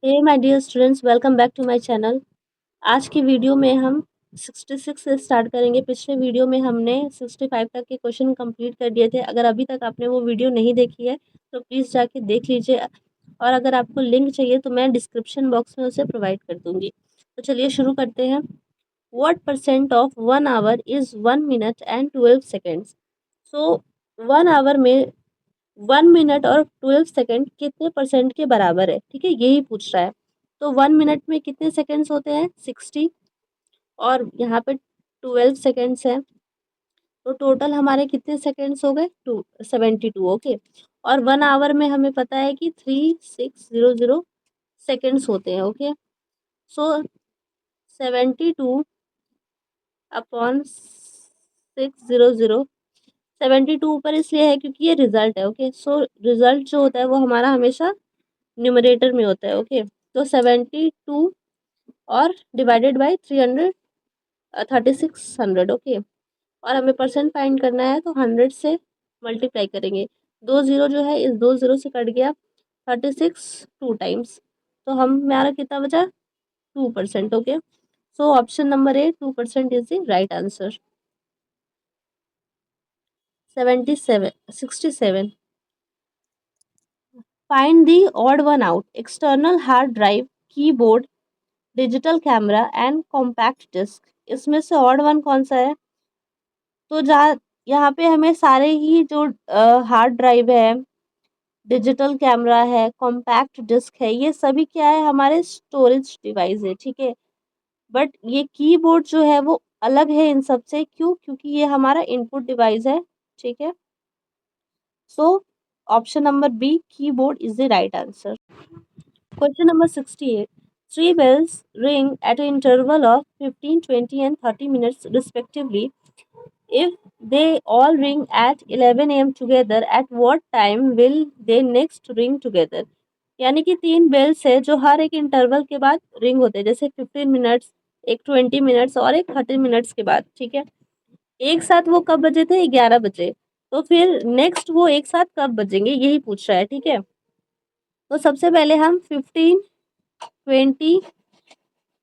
Hey my dear students, welcome back to my channel. आज की video में हम 66 से स्टार्ट करेंगे। पिछले वीडियो में हमने 65 तक के क्वेश्चन कंप्लीट कर दिए थे। अगर अभी तक आपने वो वीडियो नहीं देखी है तो प्लीज़ जाके देख लीजिए, और अगर आपको लिंक चाहिए तो मैं डिस्क्रिप्शन बॉक्स में उसे प्रोवाइड कर दूँगी। तो चलिए शुरू करते हैं। What percent of 1 hour is 1 minute and 12 seconds? So 1 hour में 1 मिनट और 12 सेकंड कितने परसेंट के बराबर है? ठीक है, यही पूछ रहा है। तो 1 मिनट में कितने सेकंड्स होते हैं? 60, और यहाँ पे 12 सेकंड्स हैं। तो टोटल हमारे कितने सेकंड्स हो गए? 72। ओके। और 1 आवर में हमें पता है कि 3600 सेकंड्स होते हैं। ओके। सो 72 अपॉन 600, 72 ऊपर इसलिए है क्योंकि ये रिजल्ट है। ओके। सो रिजल्ट जो होता है वो हमारा हमेशा न्यूमरेटर में होता है। ओके। तो 72 और डिवाइडेड बाय 3600। ओके। और हमें परसेंट फाइंड करना है तो 100 से मल्टीप्लाई करेंगे। दो जीरो जो है इस दो जीरो से कट गया। 36 टू टाइम्स, तो हम हमारा कितना बचा? 2%। Okay. So option number A 2% is the right answer. 67 find the odd one out. External hard drive, keyboard, digital camera and compact disc. इसमें से ऑड वन कौन सा है? तो जहाँ यहाँ पे हमें सारे ही जो हार्ड ड्राइव है, डिजिटल कैमरा है, कॉम्पैक्ट डिस्क है, ये सभी क्या है? हमारे स्टोरेज डिवाइस है। ठीक है। बट ये कीबोर्ड जो है वो अलग है इन सब से। क्यों? क्योंकि ये हमारा इनपुट डिवाइस है। ठीक है। So option number B keyboard is the right answer. Question number 68. Three bells ring at an interval of 15, 20, and 30 minutes respectively. If they all ring at 11 a.m. together, at what time will they next ring together? यानी कि तीन bells है जो हर एक interval के बाद ring होते हैं, जैसे 15 मिनट्स, एक 20 मिनट्स और एक 30 मिनट्स के बाद। ठीक है। एक साथ वो कब बजे थे? 11 बजे। तो फिर नेक्स्ट वो एक साथ कब बजेंगे, यही पूछ रहा है। ठीक है। तो सबसे पहले हम 15, 20,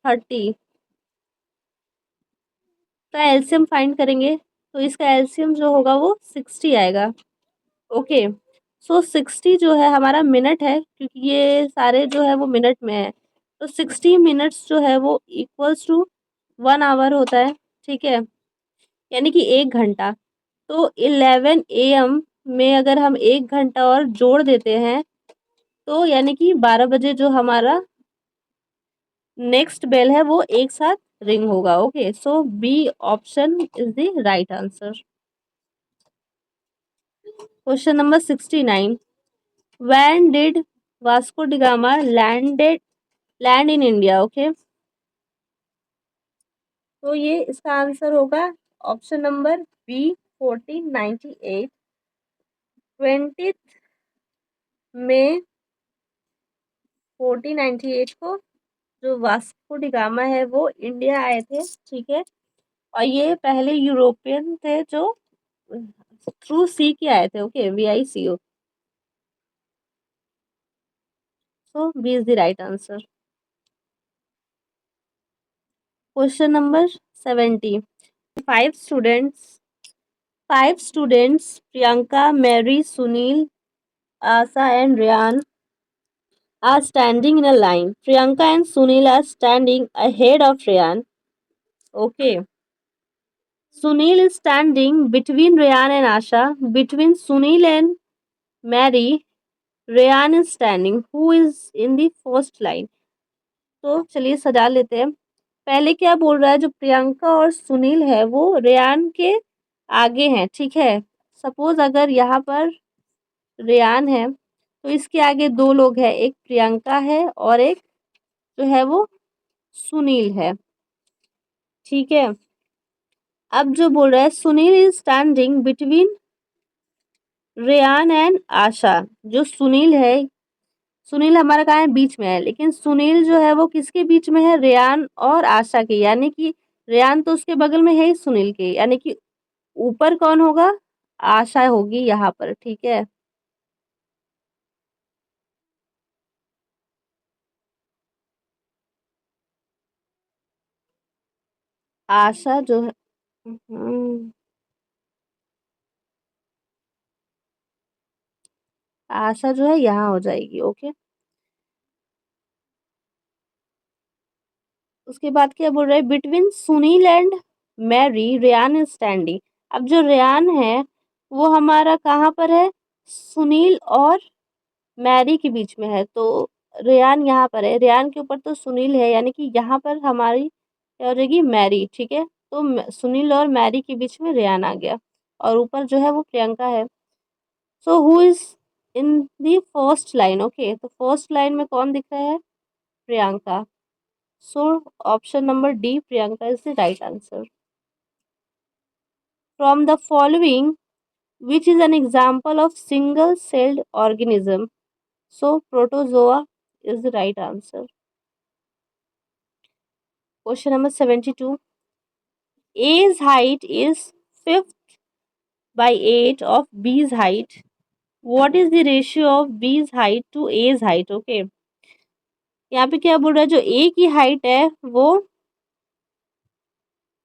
30 का एलसीएम फाइंड करेंगे। तो इसका एलसीएम जो होगा वो 60 आएगा। ओके। सो 60 जो है हमारा मिनट है, क्योंकि ये सारे जो है वो मिनट में है। तो 60 मिनट्स जो है वो इक्वल्स टू 1 आवर होता है। ठीक है। यानी कि 1 घंटा। तो 11 AM में अगर हम 1 घंटा और जोड़ देते हैं तो यानी कि 12 बजे जो हमारा नेक्स्ट बेल है वो एक साथ रिंग होगा। Okay. So B option is the right answer. Question number 69. When did Vasco da Gama land in India? Okay. तो ये इसका आंसर होगा ऑप्शन नंबर बी 1498। 20 मई 1498 को जो वास्को डिगामा है वो इंडिया आए थे। ठीक है। और ये पहले यूरोपियन थे जो थ्रू सी के आए थे। Okay. VICO। So B is the right answer. Question number 70. Five students five students Priyanka, Mary, Sunil, Asa and Ryan are standing in a line. Priyanka and Sunil are standing ahead of Ryan. Okay. Sunil is standing between Ryan and Asha. Between Sunil and Mary, Ryan is standing. Who is in the first line? तो चलिए सजा लेते हैं। पहले क्या बोल रहा है? जो प्रियंका और सुनील है वो रेयान के आगे हैं। ठीक है। सपोज अगर यहाँ पर रेयान है तो इसके आगे दो लोग हैं, एक प्रियंका है और एक जो है वो सुनील है। ठीक है। अब जो बोल रहा है Sunil is standing between Ryan and Asha. जो सुनील है, सुनील हमारा कहाँ है? बीच में है। लेकिन सुनील जो है वो किसके बीच में है? रेयान और आशा के। यानी कि रेयान तो उसके बगल में है ही सुनील के, यानी कि ऊपर कौन होगा? आशा होगी यहाँ पर। ठीक है। आशा जो है, हम्म, आशा जो है यहाँ हो जाएगी। ओके, उसके बाद क्या बोल रहे हैं, between Sunil and Mary Ryan is standing. अब जो रेयान है वो हमारा कहाँ पर है, सुनील और मैरी के बीच में है, तो रेयान यहाँ पर है, रेयान के ऊपर तो सुनील है, यानी कि यहाँ पर हमारी क्या हो जाएगी, मैरी। ठीक है, तो सुनील और मैरी के बीच में रेयान आ गया, और ऊपर जो है वो प्रियंका है। So who is in the first line, okay, तो फर्स्ट लाइन में कौन दिख रहा है, प्रियंका। सो option number D, Priyanka is the right answer. From the following which is an example of single celled organism, so protozoa is the right answer. Question number 72. A's height is fifth by 8 of B's height. What is the ratio of B's height to A's height? Okay, यहाँ पे क्या बोल रहा है, जो A की height है वो,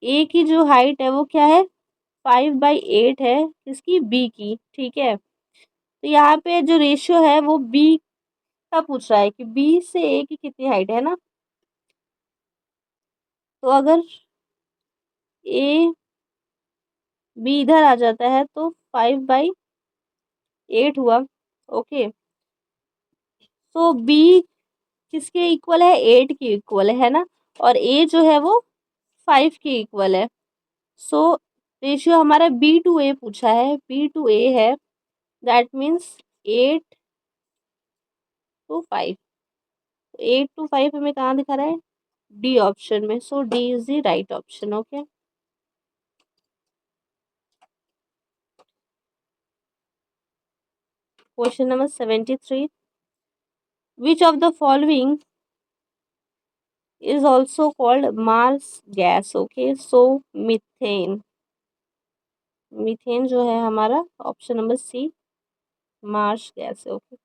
A की जो हाइट है वो क्या है, 5/8 है किसकी, B की। ठीक है, तो यहाँ पे जो रेशियो है वो B का पूछ रहा है कि B से A की कितनी हाइट है ना, तो अगर A B इधर आ जाता है तो 5/8 हुआ। ओके, तो B किसके इक्वल है, 8 के इक्वल है ना, और A जो है वो 5 के इक्वल है। सो रेशियो हमारा B/A पूछा है, B/A है, दैट मीन्स 8/5। 8/5 हमें कहाँ दिखा रहा है, डी ऑप्शन में, so D is the right option. Okay, question number 73, which of the following is also called Mars gas. Okay, so methane, methane जो है हमारा option number C, marsh gas है। Okay,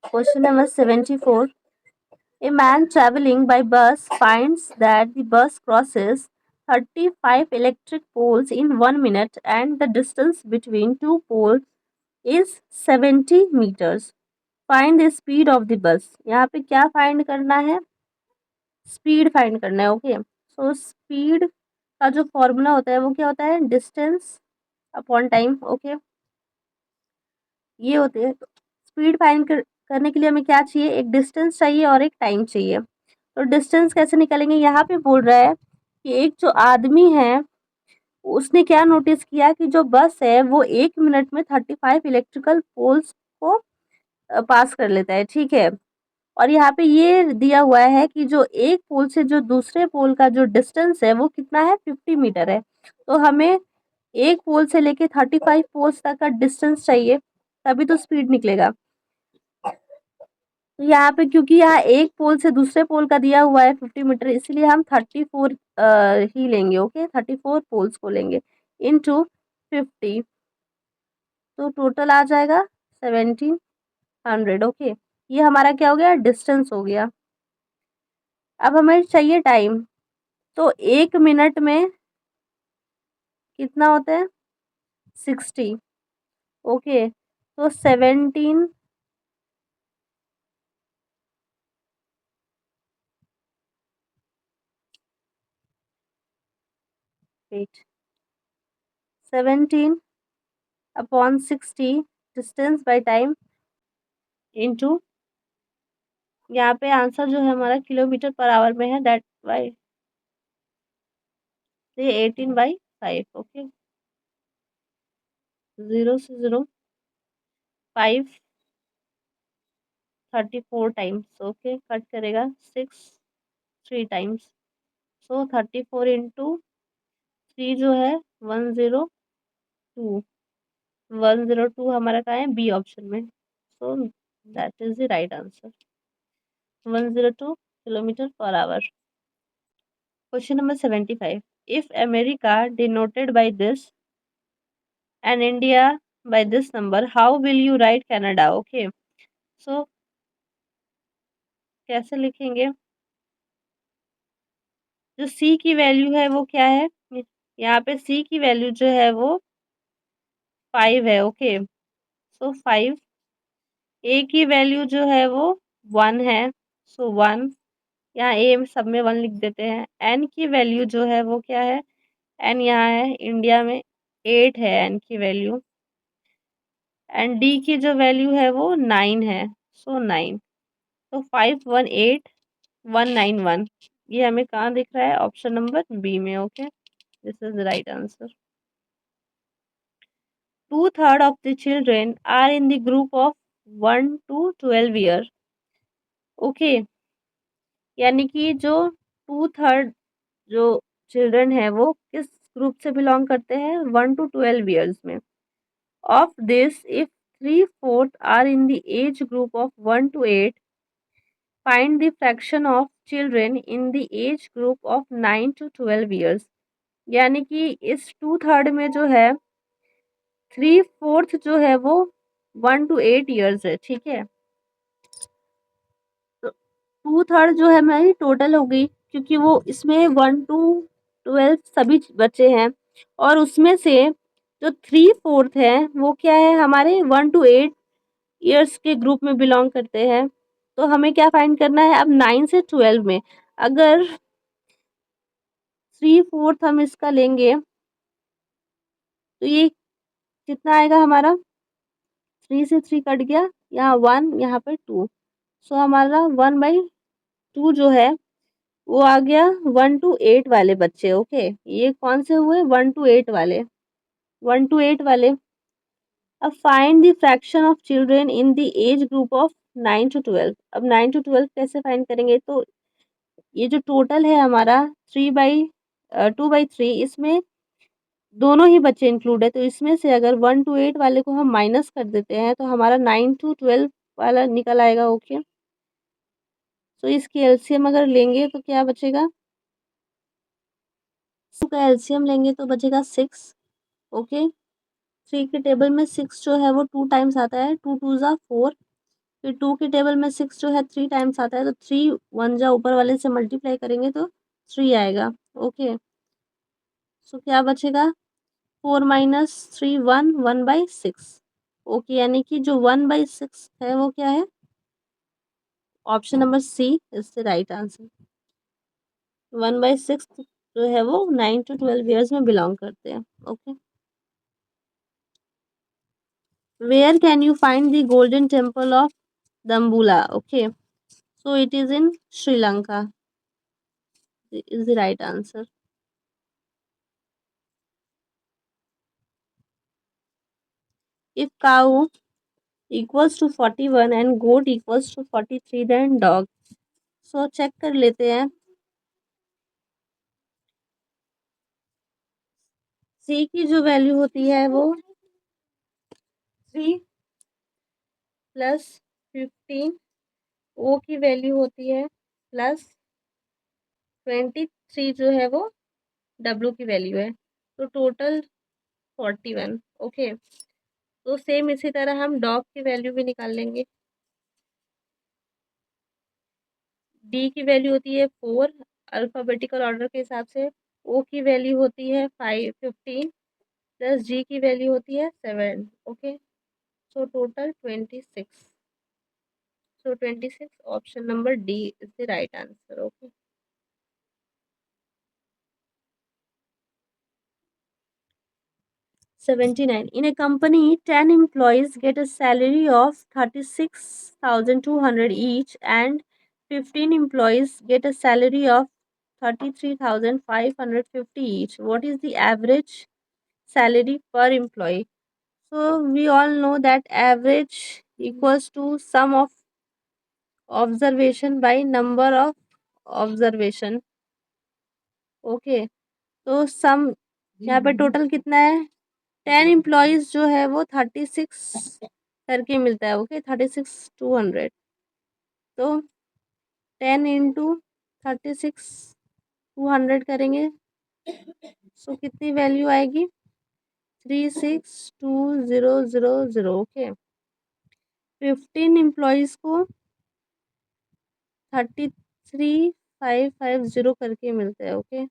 question number 74, a man traveling by bus finds that the bus crosses 35 electric poles in 1 minute and the distance between two poles is 70 meters. Find the speed of the bus. यहाँ पे क्या find करना है, speed find करना है। Okay, so speed का जो formula होता है वो क्या होता है, डिस्टेंस अपॉन टाइम। ओके, ये होते हैं। तो स्पीड फाइंड करने के लिए हमें क्या चाहिए, एक डिस्टेंस चाहिए और एक टाइम चाहिए। तो डिस्टेंस कैसे निकालेंगे, यहाँ पे बोल रहा है कि एक जो आदमी है उसने क्या नोटिस किया कि जो बस है वो 1 मिनट में 35 इलेक्ट्रिकल पोल्स को पास कर लेता है। ठीक है, और यहाँ पे ये दिया हुआ है कि जो एक पोल से जो दूसरे पोल का जो डिस्टेंस है वो कितना है, 50 मीटर है। तो हमें एक पोल से लेके 35 पोल्स तक का डिस्टेंस चाहिए, तभी तो स्पीड निकलेगा। तो यहाँ पे क्योंकि यहाँ एक पोल से दूसरे पोल का दिया हुआ है 50 मीटर, इसलिए हम 34 ही लेंगे। ओके, 34 पोल्स को लेंगे इनटू 50, तो टोटल आ जाएगा 1700। ओके, ये हमारा क्या हो गया, डिस्टेंस हो गया। अब हमें चाहिए टाइम, तो 1 मिनट में कितना होता है, 60। ओके, तो 17, wait, 17/60 distance by time into, यहाँ पे आंसर जो है हमारा किलोमीटर पर आवर में है, दैट वाई 18/5। ओके, 0 से 0, 5 34 टाइम्स। ओके, कट करेगा 6 3 टाइम्स, सो 34 इंटू 3 जो है 102, 102 हमारा कहाँ है, बी ऑप्शन में, so that is the right answer, 102 kilometre per hour. Question number 75, if America denoted by this and India by this number, how will you write Canada? Okay, so कैसे लिखेंगे, जो सी की वैल्यू है वो क्या है, यहाँ पे सी की वैल्यू जो है वो 5 है। ओके, सो 5। ए की वैल्यू जो है वो 1 है, सो 1, यहाँ ए सब में 1 लिख देते हैं। एन की वैल्यू जो है वो क्या है, एन यहाँ है इंडिया में 8 है एन की वैल्यू। एंड डी की जो वैल्यू है वो 9 है, सो 9। तो 518191, ये हमें कहाँ दिख रहा है, ऑप्शन नंबर बी में। Okay, this is the right answer. 2/3 of the children are in the group of 1 to 12 year। Okay, यानी कि जो 2/3 जो चिल्ड्रन है वो किस ग्रुप से बिलोंग करते हैं, 1 to 12 ईयर्स में। Of this if 3/4 are in the age group of 1 to 8, find the fraction of children in the age group of 9 to 12 years. यानी कि इस 2/3 में जो है 3/4 जो है वो 1 to 8 ईयर्स है। ठीक है, तो 2/3 जो है हमारी टोटल हो गई, क्योंकि वो इसमें 1 to 12 सभी बच्चे हैं, और उसमें से जो 3/4 है वो क्या है, हमारे 1 to 8 ईयर्स के ग्रुप में बिलोंग करते हैं। तो हमें क्या फाइंड करना है अब 9 से 12 में, अगर 3/4 हम इसका लेंगे तो ये कितना आएगा हमारा, 3 से 3 कट गया, यहाँ 1 यहाँ पे 2, सो हमारा 1/2 जो है वो आ गया 1 to 8 वाले बच्चे। ओके, ये कौन से हुए, 1 to 8 वाले, 1 to 8 वाले। अब find the fraction of children in the age group of 9 to 12। अब 9 to 12 कैसे फाइंड करेंगे, तो ये जो टोटल है हमारा 2/3, इसमें दोनों ही बच्चे इंक्लूड है, तो इसमें से अगर 1 to 8 वाले को हम माइनस कर देते हैं तो हमारा 9 to 12 वाला निकल आएगा। ओके, तो इसकी एलसीएम अगर लेंगे तो क्या बचेगा, का एलसीएम लेंगे तो बचेगा 6। ओके, 3 के टेबल में 6 जो है वो 2 टाइम्स आता है, 2 2 जा 4, फिर 2 के टेबल में 6 जो है 3 टाइम्स आता है, तो 3 1 जा ऊपर वाले से मल्टीप्लाई करेंगे तो 3 आएगा। ओके, सो क्या बचेगा, 4 माइनस 3 1, 1/6। ओके, यानी कि जो 1/6 है वो क्या है, option number C is the right answer. 1/6 जो है वो 9 to 12 ईयर्स में बिलोंग करते हैं। Okay, where can you find the golden temple of Dambulla. Okay, so it is in Sri Lanka is the right answer। If cow equals to 41 and goat equals to 43 then dog। so check कर लेते हैं, C की जो value होती है वो 3 plus 15, O की value होती है प्लस 23 जो है वो W की वैल्यू है, तो टोटल 41। ओके, तो सेम इसी तरह हम डॉग की वैल्यू भी निकाल लेंगे। डी की वैल्यू होती है 4 अल्फ़ाबेटिकल ऑर्डर के हिसाब से, ओ की वैल्यू होती है 15 प्लस जी की वैल्यू होती है 7। Okay, so total 26। So 26 option number D is the right answer. Okay, 79, in a company 10 employees get a salary of 36,200 each and 15 employees get a salary of 33,550 each, what is the average salary per employee? So we all know that average equals to sum of observation by number of observation। Okay, तो सम यहाँ पे total कितना है, 10 employees जो है वो 36 करके मिलता है। ओके, 36,200, तो 10 इंटू 36,200 करेंगे, सो कितनी वैल्यू आएगी, 362000। ओके, 15 एम्प्लॉयज़ को 33 550 करके मिलते हैं। ओके,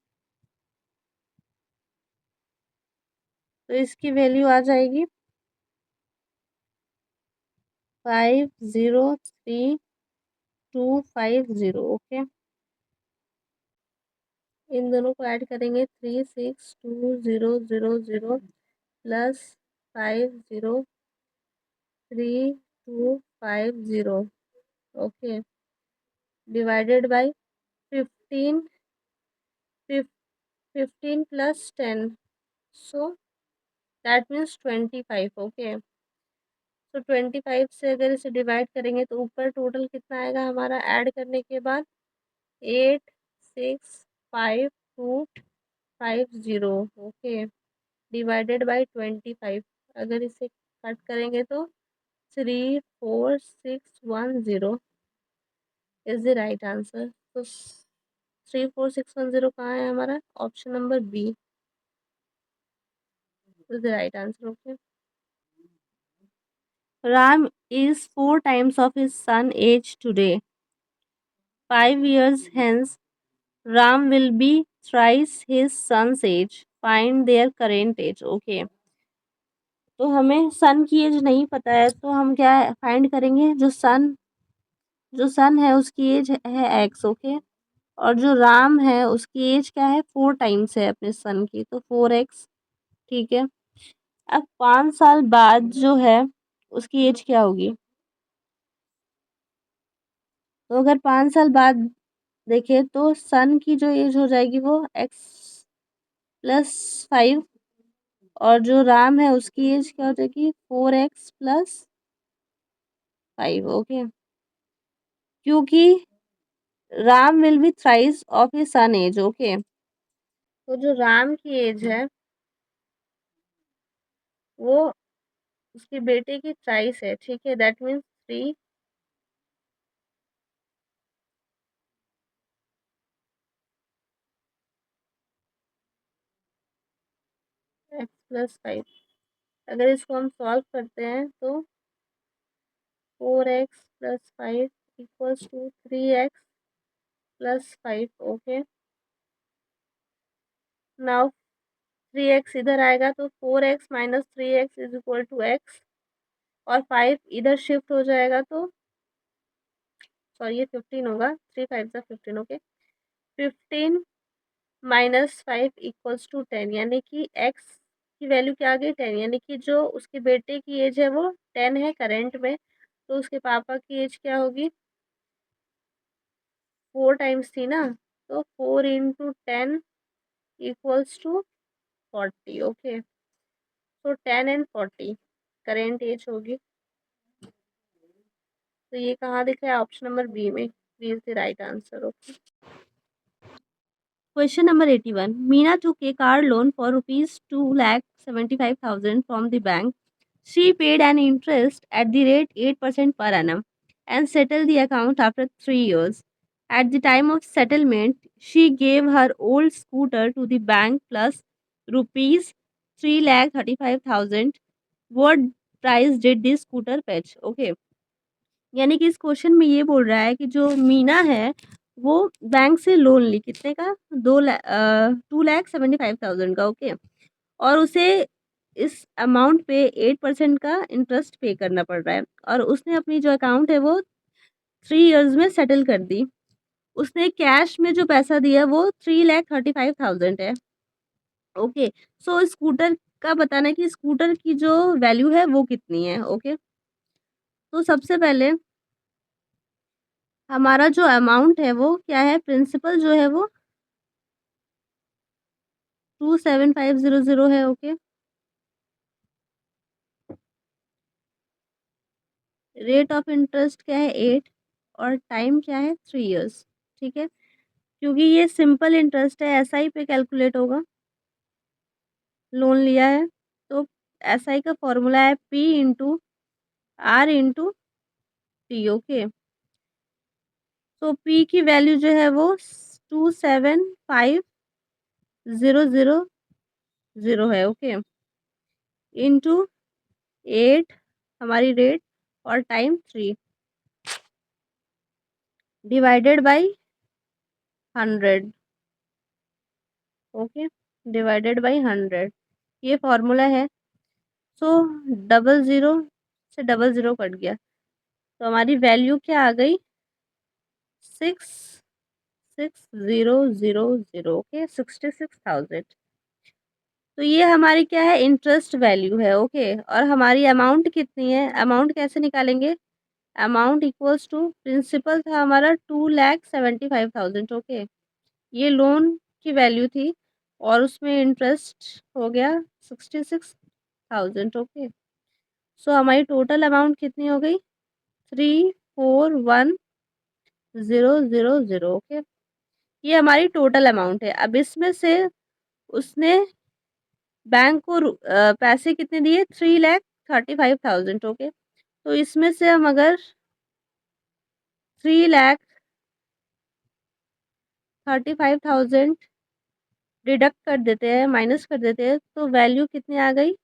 तो इसकी वैल्यू आ जाएगी 503,250। ओके, इन दोनों को ऐड करेंगे 362000 plus 503,250। Okay, divided by 15, 15 plus 10, so that means 25। Okay, तो 25 से अगर इसे डिवाइड करेंगे तो ऊपर टोटल कितना आएगा हमारा ऐड करने के बाद 865,250। ओके, डिवाइडेड बाय 25, अगर इसे कट करेंगे तो 34610 इज द राइट आंसर। तो 34610 कहाँ है हमारा? Option number B is the right answer. Okay, Ram is 4 times of his son age today. 5 years hence, Ram will be thrice his son's age. Find their current age. Okay. तो हमें सन की as नहीं पता है, तो हम क्या find करेंगे? जो सन है उसकी एज है एक्स। ओके, और जो राम है उसकी एज क्या है? 4 टाइम्स है अपने सन की, तो 4x। ठीक है, अब 5 साल बाद जो है उसकी एज क्या होगी? तो अगर 5 साल बाद देखें तो सन की जो एज हो जाएगी वो x+5, और जो राम है उसकी एज क्या हो जाएगी? 4x+5। ओके, क्योंकि Ram will be thrice of his son age. Okay, तो जो राम की एज है वो उसके बेटे की थ्राइस है। ठीक है, दैट मीन्स 3x+5। अगर इसको हम सॉल्व करते हैं तो 4x+5 equals to 3x+5। Okay, now 3x इधर आएगा तो 4x - 3x is equal to x, और 5 इधर शिफ्ट हो जाएगा तो सॉरी ये 15 होगा। 3 5 15। ओके, 15 - 5 इक्वल्स टू 10, यानी कि x की वैल्यू क्या आ गई? 10, यानी कि जो उसके बेटे की एज है वो 10 है करंट में, तो उसके पापा की एज क्या होगी? 4 टाइम्स थी ना, तो 4 × 10 इक्वल्स टू 40। ओके, तो 10 एंड 40 करेंट एज होगी। तो ये कहाँ दिख रहा है? ऑप्शन नंबर बी में। B is the right answer. Okay, question number 81। Meena took a car loan for rupees 2,75,000 from the bank. She paid an interest at the rate 8% per annum and settled the account after 3 years. At the time of settlement, she gave her old scooter to the bank plus rupees 3,35,000. What price did this scooter fetch? Okay, यानी कि इस question में ये बोल रहा है कि जो मीना है वो बैंक से लोन ली, कितने का? 2,75,000 का। ओके, और उसे इस अमाउंट पे 8% का इंटरेस्ट पे करना पड़ रहा है, और उसने अपनी जो अकाउंट है वो 3 इयर्स में सेटल कर दी। उसने कैश में जो पैसा दिया वो 3,35,000 है। ओके, सो स्कूटर का बताना है कि स्कूटर की जो वैल्यू है वो कितनी है। ओके, तो सबसे पहले हमारा जो अमाउंट है वो क्या है? प्रिंसिपल जो है वो 27500 है। ओके, रेट ऑफ इंटरेस्ट क्या है? 8, और टाइम क्या है? 3 इयर्स। ठीक है, क्योंकि ये सिंपल इंटरेस्ट है, एसआई पे कैलकुलेट होगा, लोन लिया है, तो एसआई का फॉर्मूला है P/R/T। ओके, तो पी की वैल्यू जो है वो 275,000 है। ओके, इंटू 8 हमारी रेट, और time 3, divided by 100, okay, divided by 100, ये फॉर्मूला है। सो डबल ज़ीरो से डबल ज़ीरो कट गया, तो हमारी वैल्यू क्या आ गई? 66000, ओके, 66,000। तो ये हमारी क्या है? इंटरेस्ट वैल्यू है, ओके। और हमारी अमाउंट कितनी है? अमाउंट कैसे निकालेंगे? अमाउंट इक्वल्स टू, प्रिंसिपल था हमारा 2,75,000, ओके। ये लोन की वैल्यू थी और उसमें इंटरेस्ट हो गया 66,000, ओके। सो हमारी टोटल अमाउंट कितनी हो गई? 341,000, ओके। ये हमारी टोटल अमाउंट है। अब इसमें से उसने बैंक को पैसे कितने दिए? 3,35,000, ओके। तो इसमें से हम अगर 3,35,000 डिडक्ट कर देते हैं, माइनस कर देते हैं, तो वैल्यू कितनी आ गई?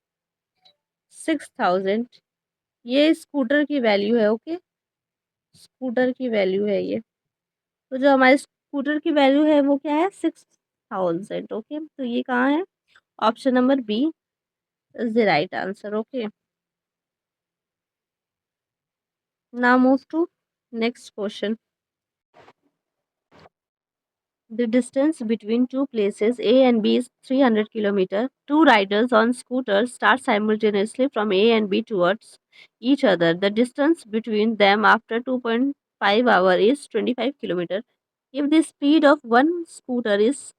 6,000। ये स्कूटर की वैल्यू है, ओके। स्कूटर की वैल्यू है ये। तो जो हमारे स्कूटर की वैल्यू है वो क्या है? 6,000, ओके। तो ये कहाँ है? Option number B is the right answer, okay. Now move to next question. The distance between two places A and B is 300 km. Two riders on scooters start simultaneously from A and B towards each other. The distance between them after 2.5 hours is 25 km. If the speed of one scooter is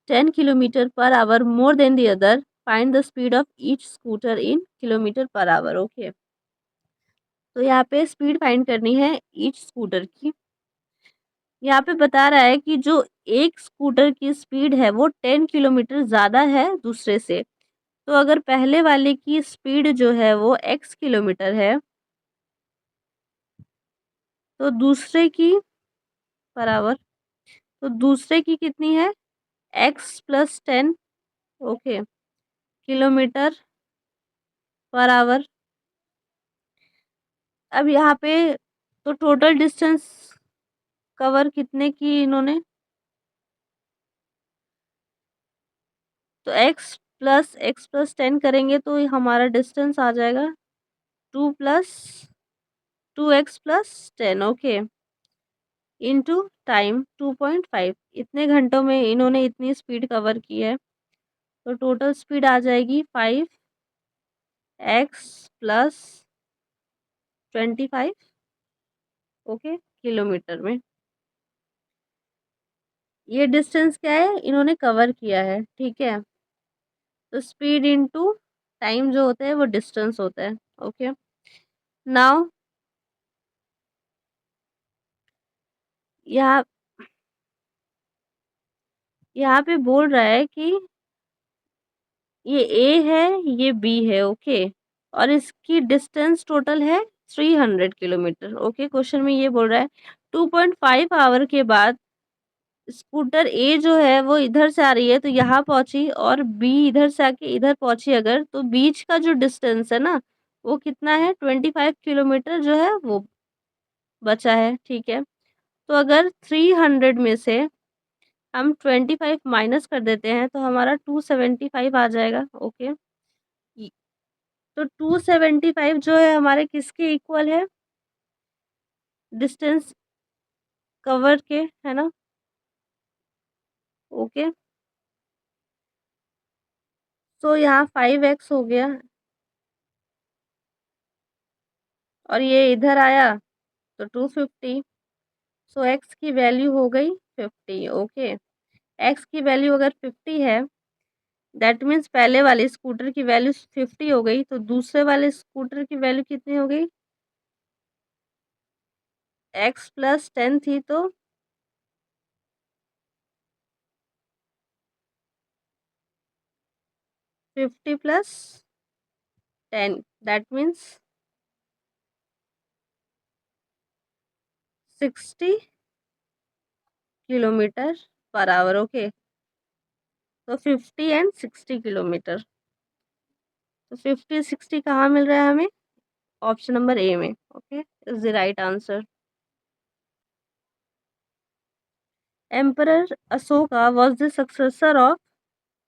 10 km per hour more than the other, find the speed of each scooter in kilometer per hour. Okay. तो यहाँ पे speed find करनी है each scooter की। यहाँ पे बता रहा है कि जो एक स्कूटर की स्पीड है वो 10 किलोमीटर ज़्यादा है दूसरे से। तो अगर पहले वाले की स्पीड जो है वो x किलोमीटर है, तो दूसरे की बराबर, तो दूसरे की कितनी है? x+10, okay, kilometre per hour. अब यहाँ पे तो टोटल डिस्टेंस कवर कितने की इन्होंने? तो x+10 करेंगे तो हमारा डिस्टेंस आ जाएगा 2+2x+10, ओके, इनटू टाइम 2.5। इतने घंटों में इन्होंने इतनी स्पीड कवर की है, तो टोटल स्पीड आ जाएगी 5x+25, ओके, किलोमीटर में। ये डिस्टेंस क्या है? इन्होंने कवर किया है, ठीक है। तो स्पीड इनटू टाइम जो होता है वो डिस्टेंस होता है, ओके। नाउ यहाँ यहाँ पे बोल रहा है कि ये ए है, ये बी है, ओके, और इसकी डिस्टेंस टोटल है 300 किलोमीटर, ओके। क्वेश्चन में ये बोल रहा है 2.5 आवर के बाद स्कूटर ए जो है वो इधर से आ रही है तो यहाँ पहुंची, और बी इधर से आके इधर पहुंची अगर, तो बीच का जो डिस्टेंस है ना वो कितना है? 25 किलोमीटर जो है वो बचा है, ठीक है। तो अगर 300 में से हम 25 माइनस कर देते हैं तो हमारा 275 आ जाएगा, ओके। तो 275 जो है हमारे किसके इक्वल है? डिस्टेंस कवर के, है ना, ओके। तो यहाँ 5x हो गया और ये इधर आया तो 250। सो x की वैल्यू हो गई 50, ओके। x की वैल्यू अगर 50 है, दैट मीन्स पहले वाले स्कूटर की वैल्यू 50 हो गई, तो दूसरे वाले स्कूटर की वैल्यू कितनी हो गई? x+10 थी तो 50+10, that means 60 kilometre per hour, okay. तो 50 एंड 60 किलोमीटर, तो 50 60 कहाँ मिल रहा है हमें? ऑप्शन नंबर ए में, okay, is the right answer. Emperor Ashoka was the successor of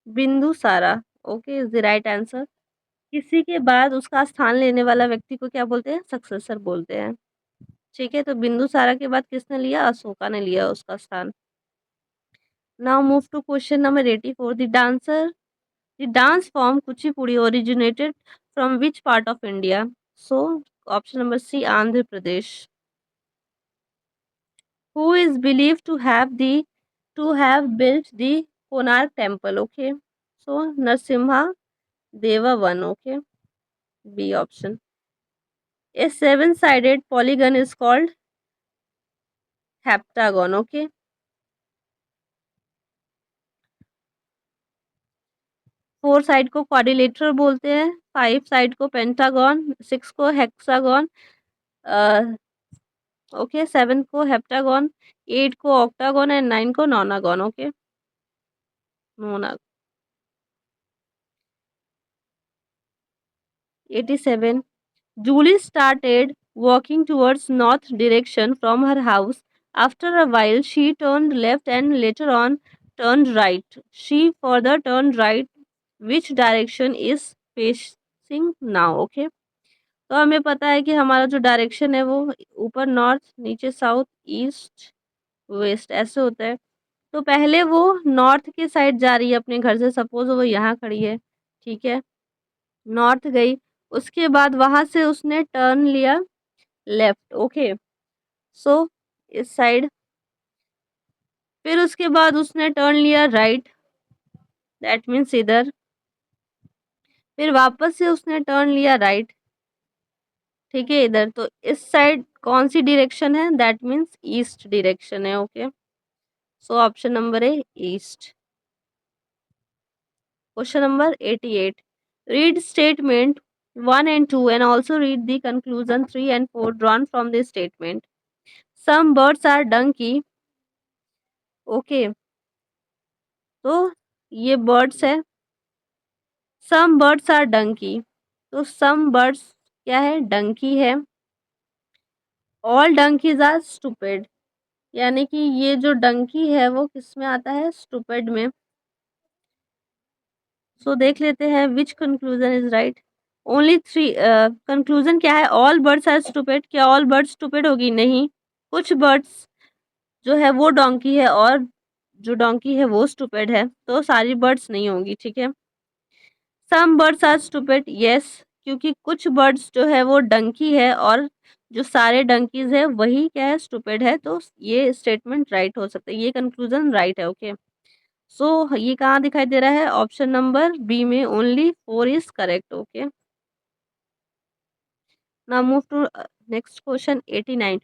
Bindusara. Okay is the right answer. किसी के बाद उसका स्थान लेने वाला व्यक्ति को क्या बोलते हैं? सक्सेसर बोलते हैं. ठीक है, तो बिंदुसारा के बाद किसने लिया? अशोका ने लिया उसका स्थान. Now move to question number 84. The dance form Kuchipudi originated from which part of India? So option number C, Andhra Pradesh. Who is believed to have built the Konark temple? Okay, so Narsimha Deva one. Okay, B option. A seven-sided polygon is called heptagon. Okay, four side को quadrilateral बोलते हैं, five side को pentagon, six को hexagon, okay, seven को heptagon, eight को octagon and nine को नोनागन. Okay, Nona. 87. Julie started walking towards north direction from her house. After a while, she turned left and later on turned right. She further turned right. Which direction is facing now? Okay. तो हमें पता है कि हमारा जो direction है वो ऊपर नॉर्थ, नीचे साउथ, ईस्ट, वेस्ट ऐसे होता है. तो पहले वो नॉर्थ के साइड जा रही है अपने घर से. सपोज वो यहाँ खड़ी है, ठीक है, नॉर्थ गई. उसके बाद वहां से उसने टर्न लिया लेफ्ट. ओके, सो इस साइड. फिर उसके बाद उसने टर्न लिया राइट, दैट मीन्स इधर. फिर वापस से उसने टर्न लिया राइट, ठीक है, इधर. तो इस साइड कौन सी डायरेक्शन है? दैट मीन्स ईस्ट डायरेक्शन है. ओके, सो ऑप्शन नंबर है east. Question number 88. Read statement 1 and 2 and also read the conclusion 3 and 4 drawn from the statement. Some birds are donkey. Okay, तो ये birds है. Some birds are donkey. तो some birds क्या है? Donkey है. All donkeys are stupid. यानी कि ये जो डंकी है वो किस में आता है? स्टूपिड में. सो देख लेते हैं which conclusion is right. Only three. Conclusion क्या है? All birds are stupid. क्या ऑल बर्ड्स स्टूपिड होगी? नहीं. कुछ बर्ड्स जो है वो डोंकी है और जो डोंकी है वो स्टूपिड है, तो सारी बर्ड्स नहीं होंगी. ठीक है. Some birds are stupid, yes, क्योंकि कुछ बर्ड्स जो है वो डंकी है और जो सारे डंकीज है वही क्या है? स्टूपिड है. तो ये स्टेटमेंट राइट हो सकता है, ये कंक्लूजन राइट है. ओके, सो ये कहाँ दिखाई दे रहा है? ऑप्शन नंबर बी में. Only four is correct. Okay, now move to next question 89.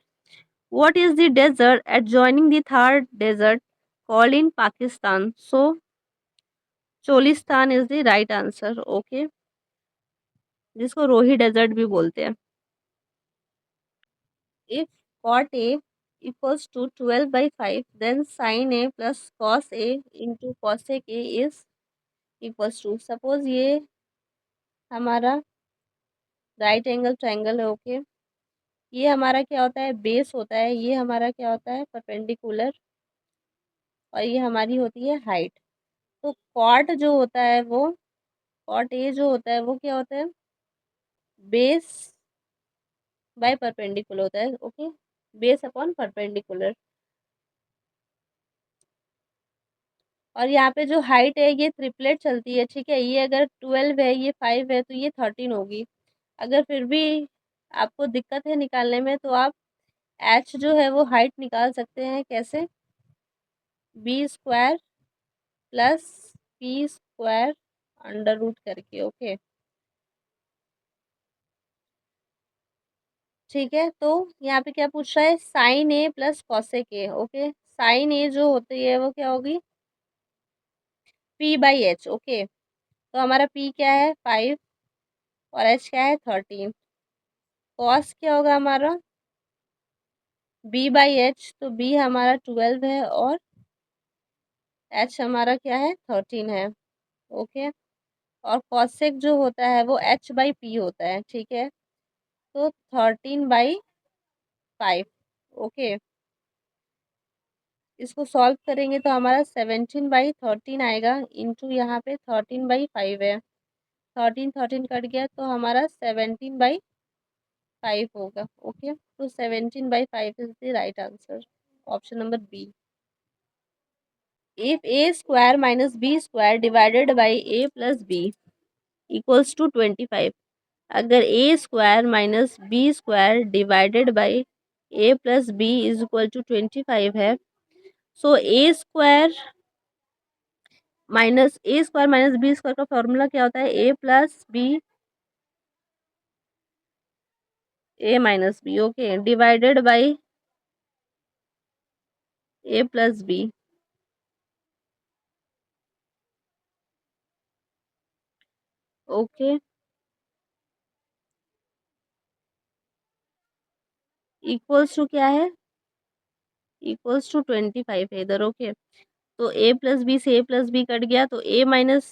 What is the desert adjoining the third desert called in Pakistan? So Cholistan is the right answer. Okay, जिसको Rohi desert भी बोलते हैं. If cot A equals to 12/5, then sin A plus cos A into cosec A is equals to. Suppose ये हमारा right angle triangle है. Okay, ये हमारा क्या होता है? बेस होता है. ये हमारा क्या होता है? परपेंडिकुलर. और ये हमारी होती है हाइट. तो कॉट जो होता है वो, कॉट ए जो होता है वो क्या होता है? बेस बाय परपेंडिकुलर होता है. Okay, base upon perpendicular. और यहाँ पे जो हाइट है ये ट्रिपलेट चलती है. ठीक है, ये अगर 12 है, ये 5 है, तो ये 13 होगी. अगर फिर भी आपको दिक्कत है निकालने में तो आप एच जो है वो हाइट निकाल सकते हैं. कैसे? b² plus p² under root करके. ओके, ठीक है. तो यहाँ पे क्या पूछ रहा है? Sine A plus cosec A. Okay, sine A जो होती है वो क्या होगी? p/h. ओके, तो हमारा p क्या है? 5 और h क्या है? 13. कॉस क्या होगा हमारा? b/h. तो b हमारा 12 है और h हमारा क्या है? 13 है. ओके, और कॉसेक जो होता है वो h/p होता है. ठीक है, तो 13/5. ओके, इसको सॉल्व करेंगे तो हमारा 17/13 आएगा, इंटू यहाँ पे 13/5 है। 13 कट गया तो हमारा 17/5 होगा। ओके, तो 17/5 is the right answer, option number B. If A square minus B square divided by A plus B equals to 25, अगर A square minus B square divided by A plus B is equal to 25 है, so A square minus B square का formula क्या होता है? A plus B A minus B, okay, divided by A plus B. Okay, equals to क्या है? Equals to 25 है इधर। Okay, तो ए प्लस बी से ए प्लस बी कट गया तो ए माइनस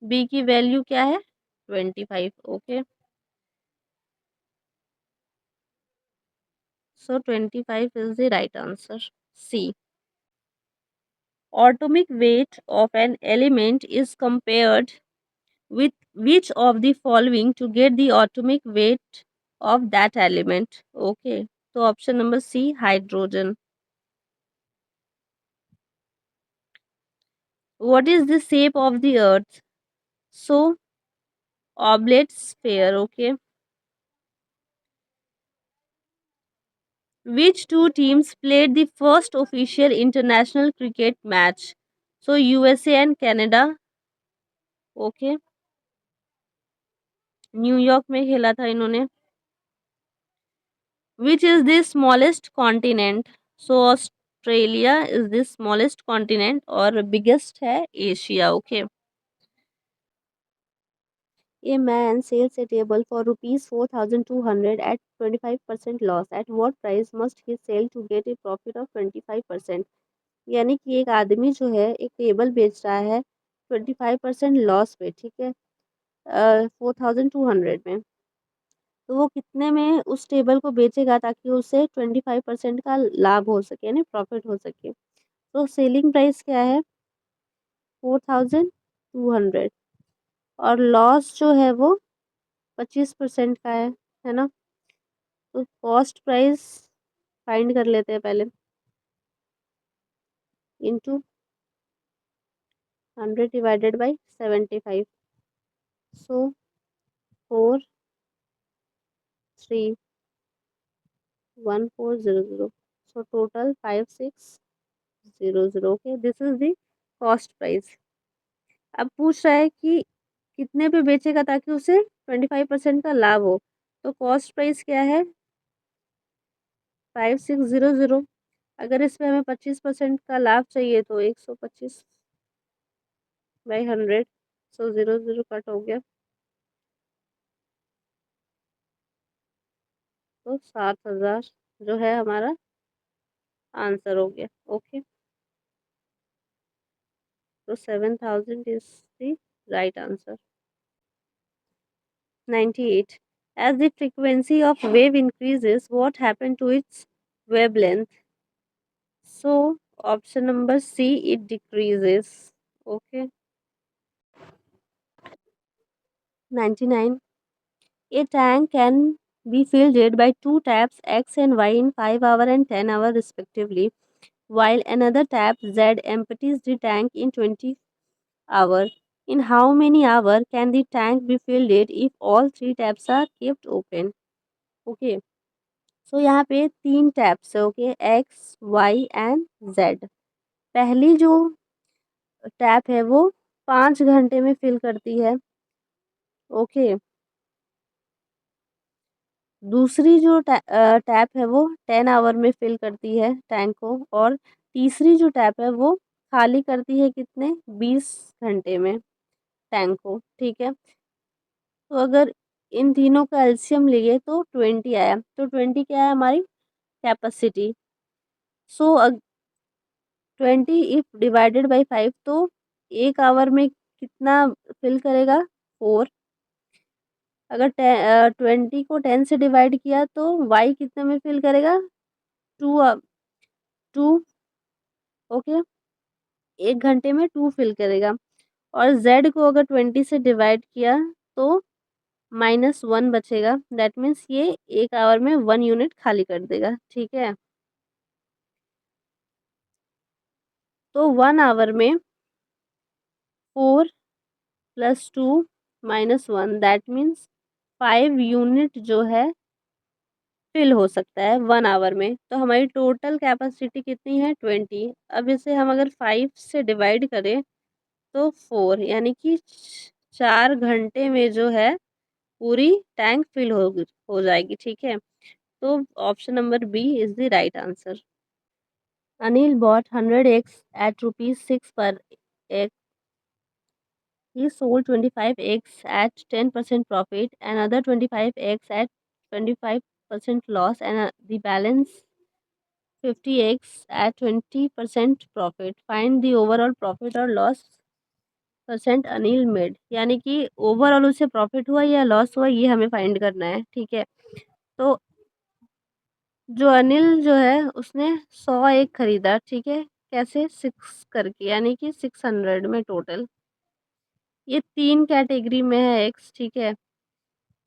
बी की वैल्यू क्या है? 25। Okay, so 25 is the right answer, C. Atomic weight of an element is compared with which of the following to get the atomic weight of that element? Okay, so option number C, hydrogen. What is the shape of the earth? So oblate sphere. Okay, which two teams played the first official international cricket match? So USA and Canada. Okay, New York में खेला था इन्होंने। Which is the smallest continent? So Australia is the smallest continent और biggest है Asia. Okay, a man sells a table for rupees 4,200 at 25% loss. At what price must he sell to get a profit of 25%? यानी कि एक आदमी जो है एक table बेच रहा है 25% लॉस पे, ठीक है, 4,200 में, तो वो कितने में उस टेबल को बेचेगा ताकि उसे 25% का लाभ हो सके, यानी प्रॉफिट हो सके? तो सेलिंग प्राइस क्या है? 4,200, और लॉस जो है वो 25% का है ना? तो कॉस्ट प्राइस फाइंड कर लेते हैं पहले, into 100 divided by 75, so 431,400, so total 5,600। Okay, this is the cost price. अब पूछ रहा है कि कितने पे बेचेगा ताकि उसे 25% का लाभ हो, तो कॉस्ट प्राइस क्या है? 5,600। अगर इसमें हमें 25% का लाभ चाहिए तो 125/100, सो 0 0 कट हो गया, तो 7,000 जो है हमारा आंसर हो गया। ओके, तो 7,000 is the right answer. 98, as the frequency of wave increases, what happened to its wavelength? So option number C, it decreases. Okay. 99, a tank can be filled by two taps X and Y in 5 hour and 10 hour respectively, while another tap Z empties the tank in 20 hour. In how many hour can the tank be filled if all three taps are kept open? Okay. So यहाँ पे तीन taps है। Okay, X Y and Z. पहली जो tap है वो 5 घंटे में फिल करती है। ओके, दूसरी जो टैप है वो 10 आवर में फिल करती है टैंक को, और तीसरी जो टैप है वो खाली करती है कितने? 20 घंटे में टैंक को। ठीक है, तो अगर इन तीनों का एलसीएम लिए तो 20 आया, तो 20 क्या है हमारी capacity? So 20 if divided by 5, तो 1 आवर में कितना फिल करेगा? 4। अगर 20 को 10 से डिवाइड किया तो वाई कितने में फिल करेगा? 2। 2 ओके, 1 घंटे में 2 फिल करेगा। और जेड को अगर 20 से डिवाइड किया तो -1 बचेगा। दैट मीन्स ये 1 आवर में 1 यूनिट खाली कर देगा, ठीक है। तो 1 आवर में 4 + 2 - 1 दैट मीन्स 5 यूनिट जो है फिल हो सकता है 1 आवर में। तो हमारी टोटल कैपेसिटी कितनी है? 20। अब इसे हम अगर 5 से डिवाइड करें तो 4, यानी कि 4 घंटे में जो है पूरी टैंक फिल हो जाएगी, ठीक है। तो option number B is the right answer. Anil bought 100 eggs at rupees 6 per egg. He sold 25 eggs at 10% profit, another 25 eggs at 25% loss, and the balance 50 eggs at 20% profit. Find the overall profit or loss percent Anil made, यानी कि overall उसे profit हुआ या loss हुआ ये हमें find करना है, ठीक है। तो जो अनिल जो है उसने 100 एक खरीदा, ठीक है। कैसे? 6 करके, यानी कि 600 में टोटल। ये 3 कैटेगरी में है एग्स, ठीक है।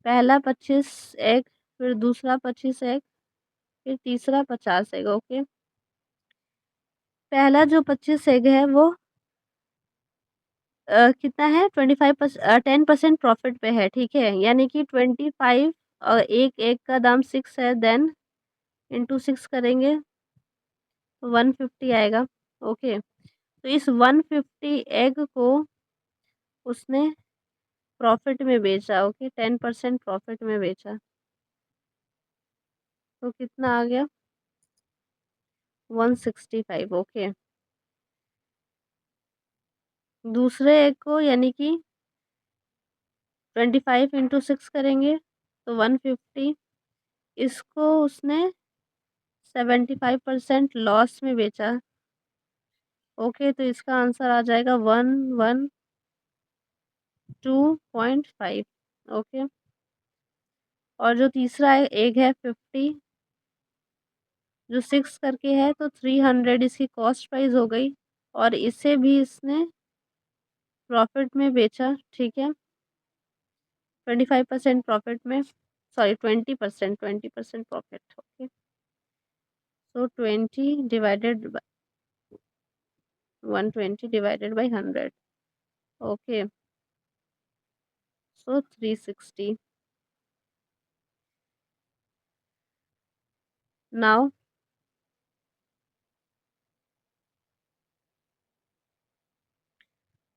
पहला 25 एग, फिर दूसरा 25 एग, फिर तीसरा 50 एग, ओके। पहला जो 25 एग है वो कितना है? 10% प्रॉफिट पे है, ठीक है। यानी कि 25 और एक एग का दाम 6 है, देन इंटू 6 करेंगे तो 150 आएगा, ओके। तो इस 150 एग को उसने प्रॉफिट में बेचा, ओके, 10% प्रॉफिट में बेचा। तो कितना आ गया? 165, ओके। दूसरे एग को यानी कि 25 इंटू 6 करेंगे तो 150। इसको उसने 75% लॉस में बेचा, ओके। तो इसका आंसर आ जाएगा 112.5, ओके। और जो तीसरा एग है 50, जो 6 करके है, तो 300 इसकी कॉस्ट प्राइस हो गई। और इसे भी इसने प्रॉफिट में बेचा, ठीक है। 25% प्रॉफिट में, sorry 20% profit, okay. So 120 divided by 100, okay. So 360। Now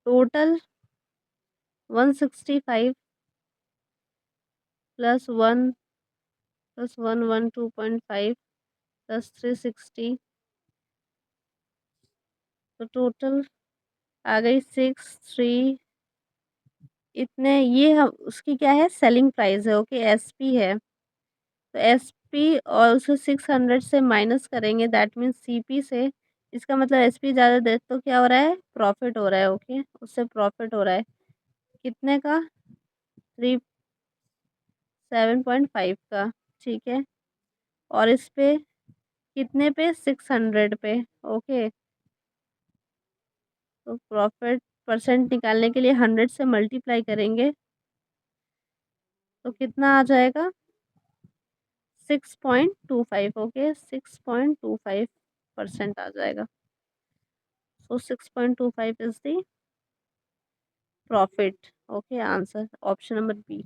total 165 +1 +1 112.5 +360, तो टोटल आ गई 6 3। इतने ये हम उसकी क्या है? सेलिंग प्राइस है, ओके, एसपी है। तो एसपी और उसे 600 से माइनस करेंगे, दैट मीन्स सीपी से। इसका मतलब एसपी ज़्यादा दे तो क्या हो रहा है? प्रॉफिट हो रहा है, ओके। उससे प्रॉफिट हो रहा है कितने का? 37.5 का, ठीक है। और इस पे कितने पे? 600 पे, ओके। तो प्रॉफिट परसेंट निकालने के लिए 100 से मल्टीप्लाई करेंगे तो कितना आ जाएगा? 6.25, ओके, 6.25% आ जाएगा। So 6.25 is the profit, okay. Answer option number B.